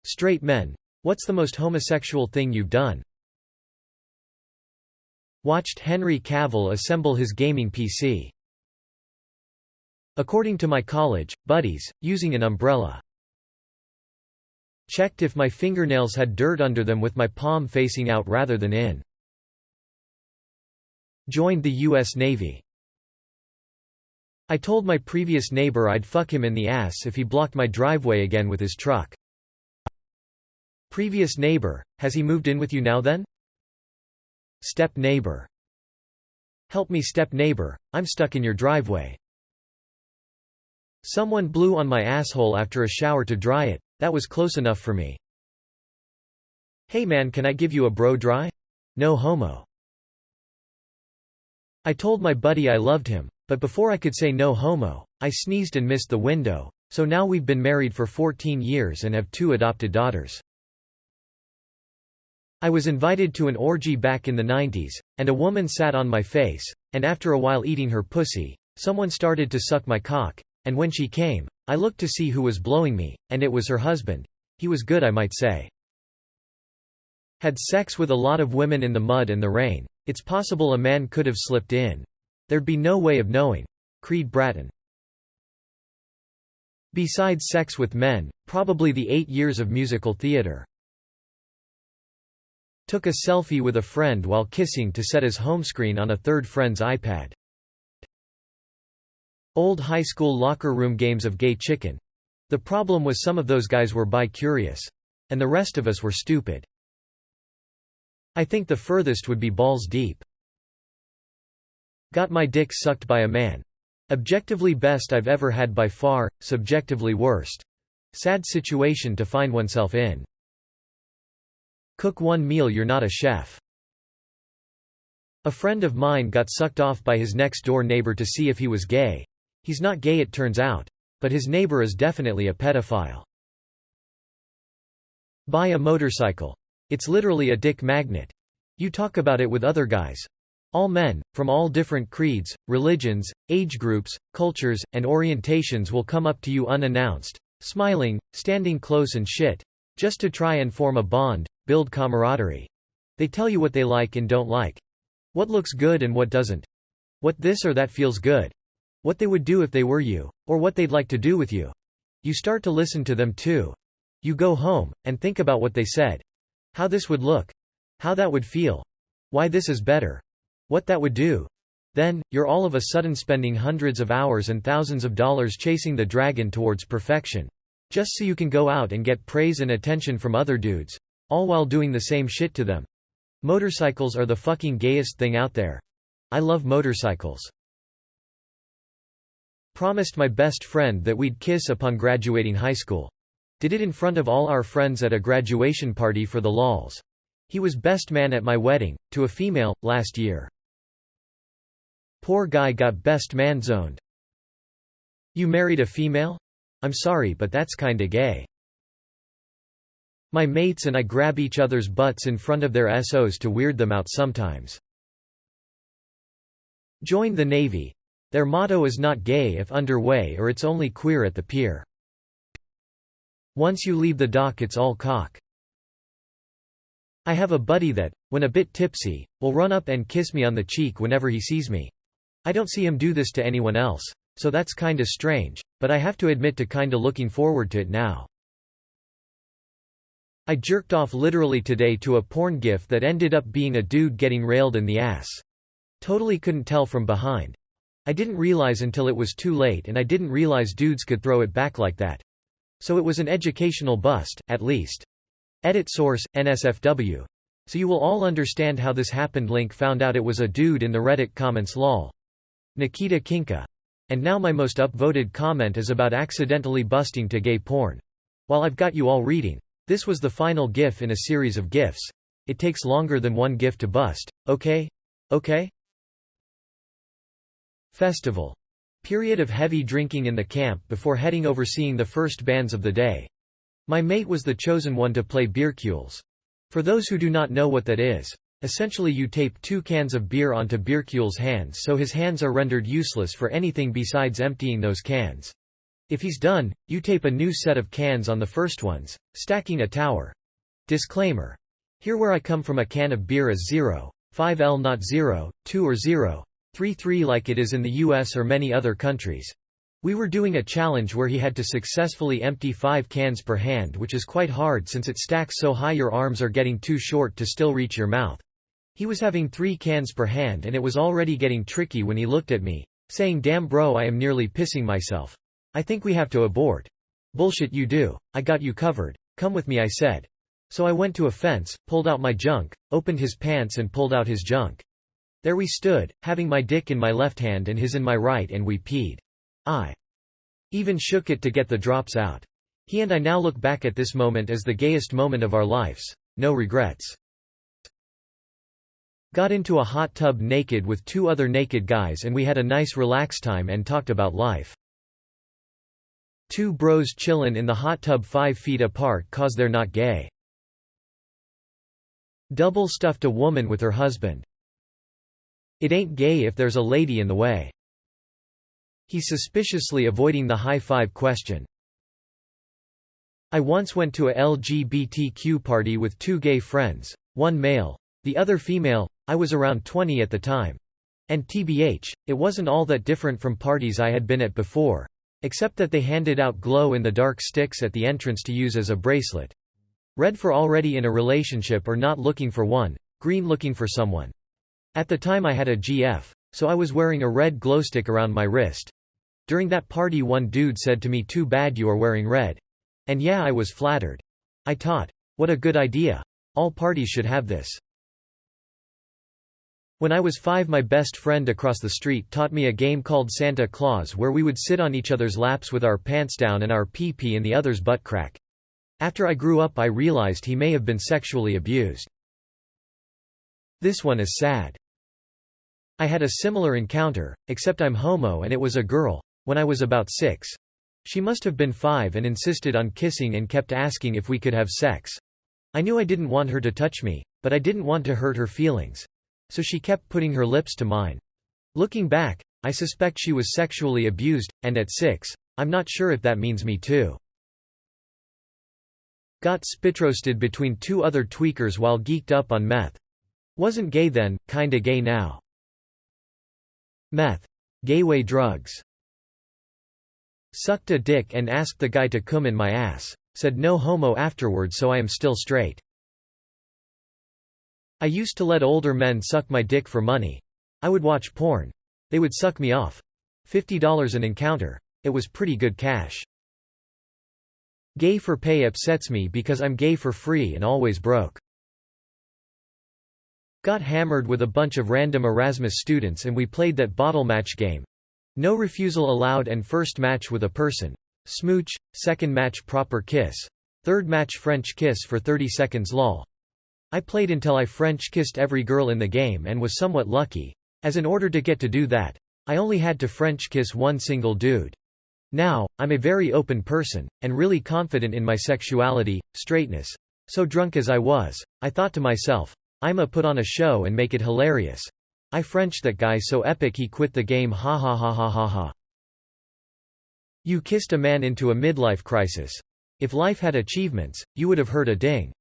Straight men. What's the most homosexual thing you've done? Watched Henry Cavill assemble his gaming PC. According to my college buddies, using an umbrella. Checked if my fingernails had dirt under them with my palm facing out rather than in. Joined the U.S. Navy. I told my previous neighbor I'd fuck him in the ass if he blocked my driveway again with his truck. Previous neighbor, has he moved in with you now then? Step neighbor. Help me step neighbor, I'm stuck in your driveway. Someone blew on my asshole after a shower to dry it, that was close enough for me. Hey man, can I give you a bro dry? No homo. I told my buddy I loved him, but before I could say no homo, I sneezed and missed the window, so now we've been married for 14 years and have 2 adopted daughters. I was invited to an orgy back in the 90s, and a woman sat on my face, and after a while eating her pussy, someone started to suck my cock, and when she came, I looked to see who was blowing me, and it was her husband. He was good, I might say. Had sex with a lot of women in the mud and the rain. It's possible a man could have slipped in. There'd be no way of knowing. Creed Bratton. Besides sex with men, probably the 8 years of musical theater. Took a selfie with a friend while kissing to set as home screen on a third friend's iPad. Old high school locker room games of gay chicken. The problem was some of those guys were bi-curious. And the rest of us were stupid. I think the furthest would be balls deep. Got my dick sucked by a man. Objectively best I've ever had by far, subjectively worst. Sad situation to find oneself in. Cook one meal, you're not a chef. A friend of mine got sucked off by his next-door neighbor to see if he was gay. He's not gay, it turns out. But his neighbor is definitely a pedophile. Buy a motorcycle. It's literally a dick magnet. You talk about it with other guys. All men, from all different creeds, religions, age groups, cultures, and orientations will come up to you unannounced, smiling, standing close and shit, just to try and form a bond, build camaraderie. They tell you what they like and don't like. What looks good and what doesn't. What this or that feels good. What they would do if they were you, or what they'd like to do with you. You start to listen to them too. You go home, and think about what they said. How this would look. How that would feel. Why this is better. What that would do. Then, you're all of a sudden spending hundreds of hours and thousands of dollars chasing the dragon towards perfection. Just so you can go out and get praise and attention from other dudes. All while doing the same shit to them. Motorcycles are the fucking gayest thing out there. I love motorcycles. Promised my best friend that we'd kiss upon graduating high school. Did it in front of all our friends at a graduation party for the lols. He was best man at my wedding, to a female, last year. Poor guy got best man zoned. You married a female? I'm sorry, but that's kinda gay. My mates and I grab each other's butts in front of their SOs to weird them out sometimes. Joined the Navy. Their motto is not gay if underway or it's only queer at the pier. Once you leave the dock it's all cock. I have a buddy that, when a bit tipsy, will run up and kiss me on the cheek whenever he sees me. I don't see him do this to anyone else, so that's kinda strange, but I have to admit to kinda looking forward to it now. I jerked off literally today to a porn gif that ended up being a dude getting railed in the ass. Totally couldn't tell from behind. I didn't realize until it was too late, and I didn't realize dudes could throw it back like that. So it was an educational bust, at least. Edit source, NSFW. So you will all understand how this happened. Link found out it was a dude in the Reddit comments lol. Nikita Kinka. And now my most upvoted comment is about accidentally busting to gay porn. While I've got you all reading, this was the final GIF in a series of GIFs. It takes longer than one GIF to bust, okay? Okay? Festival. Period of heavy drinking in the camp before heading overseeing the first bands of the day. My mate was the chosen one to play beercules. For those who do not know what that is, essentially you tape 2 cans of beer onto beercule's hands so his hands are rendered useless for anything besides emptying those cans. If he's done, you tape a new set of cans on the first ones, stacking a tower. Disclaimer. Here where I come from, a can of beer is 0.5L, not 0.2 or 0.33 like it is in the US or many other countries. We were doing a challenge where he had to successfully empty 5 cans per hand, which is quite hard since it stacks so high your arms are getting too short to still reach your mouth. He was having 3 cans per hand and it was already getting tricky when he looked at me, saying, "Damn bro, I am nearly pissing myself. I think we have to abort." "Bullshit you do. I got you covered. Come with me," I said. So I went to a fence, pulled out my junk, opened his pants and pulled out his junk. There we stood, having my dick in my left hand and his in my right, and we peed. I even shook it to get the drops out. He and I now look back at this moment as the gayest moment of our lives. No regrets. Got into a hot tub naked with 2 other naked guys and we had a nice relax time and talked about life. 2 bros chillin' in the hot tub 5 feet apart 'cause they're not gay. Double stuffed a woman with her husband. It ain't gay if there's a lady in the way. He's suspiciously avoiding the high five question. I once went to a LGBTQ party with 2 gay friends, one male, the other female. I was around 20 at the time. And TBH, it wasn't all that different from parties I had been at before, except that they handed out glow-in-the-dark sticks at the entrance to use as a bracelet. Red for already in a relationship or not looking for one, green looking for someone. At the time I had a GF, so I was wearing a red glowstick around my wrist. During that party one dude said to me, "Too bad you are wearing red." And yeah, I was flattered. I thought, what a good idea. All parties should have this. When I was 5, my best friend across the street taught me a game called Santa Claus where we would sit on each other's laps with our pants down and our pee-pee in the other's butt crack. After I grew up I realized he may have been sexually abused. This one is sad. I had a similar encounter, except I'm homo and it was a girl, when I was about 6. She must have been 5 and insisted on kissing and kept asking if we could have sex. I knew I didn't want her to touch me, but I didn't want to hurt her feelings. So she kept putting her lips to mine. Looking back, I suspect she was sexually abused, and at 6, I'm not sure if that means me too. Got spitroasted between 2 other tweakers while geeked up on meth. Wasn't gay then, kinda gay now. Meth. Gateway drugs. Sucked a dick and asked the guy to cum in my ass. Said no homo afterwards, so I am still straight. I used to let older men suck my dick for money. I would watch porn. They would suck me off. $50 an encounter. It was pretty good cash. Gay for pay upsets me because I'm gay for free and always broke. Got hammered with a bunch of random Erasmus students and we played that bottle match game. No refusal allowed and first match with a person. Smooch, second match proper kiss. Third match French kiss for 30 seconds lol. I played until I French kissed every girl in the game and was somewhat lucky, as in order to get to do that, I only had to French kiss one single dude. Now, I'm a very open person, and really confident in my sexuality, straightness. So drunk as I was, I thought to myself, I'ma put on a show and make it hilarious. I Frenched that guy so epic he quit the game, ha ha ha ha ha ha. You kissed a man into a midlife crisis. If life had achievements, you would have heard a ding.